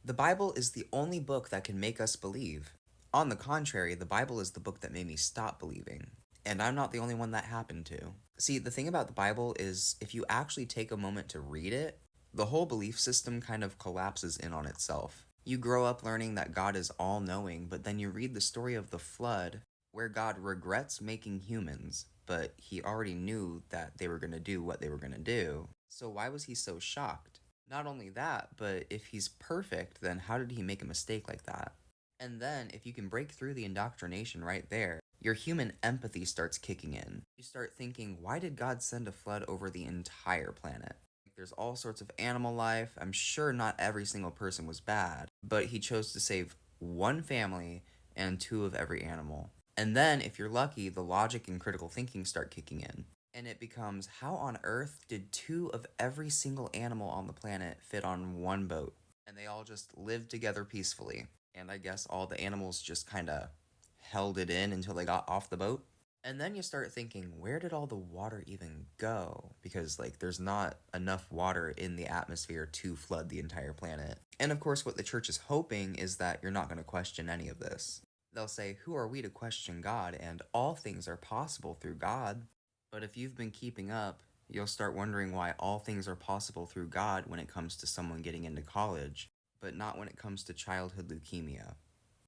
The Bible is the only book that can make us believe. On the contrary, the Bible is the book that made me stop believing. And I'm not the only one that happened to. See, the thing about the Bible is if you actually take a moment to read it, the whole belief system kind of collapses in on itself. You grow up learning that God is all knowing, but then you read the story of the flood where God regrets making humans, but he already knew that they were going to do what they were going to do. So why was he so shocked? Not only that, but if he's perfect, then how did he make a mistake like that? And then, if you can break through the indoctrination right there, your human empathy starts kicking in. You start thinking, why did God send a flood over the entire planet? There's all sorts of animal life. I'm sure not every single person was bad, but he chose to save one family and two of every animal. And then, if you're lucky, the logic and critical thinking start kicking in. And it becomes, how on earth did two of every single animal on the planet fit on one boat? And they all just lived together peacefully. And I guess all the animals just kind of held it in until they got off the boat. And then you start thinking, where did all the water even go? Because, there's not enough water in the atmosphere to flood the entire planet. And of course, what the church is hoping is that you're not going to question any of this. They'll say, who are we to question God? And all things are possible through God. But if you've been keeping up, you'll start wondering why all things are possible through God when it comes to someone getting into college, but not when it comes to childhood leukemia.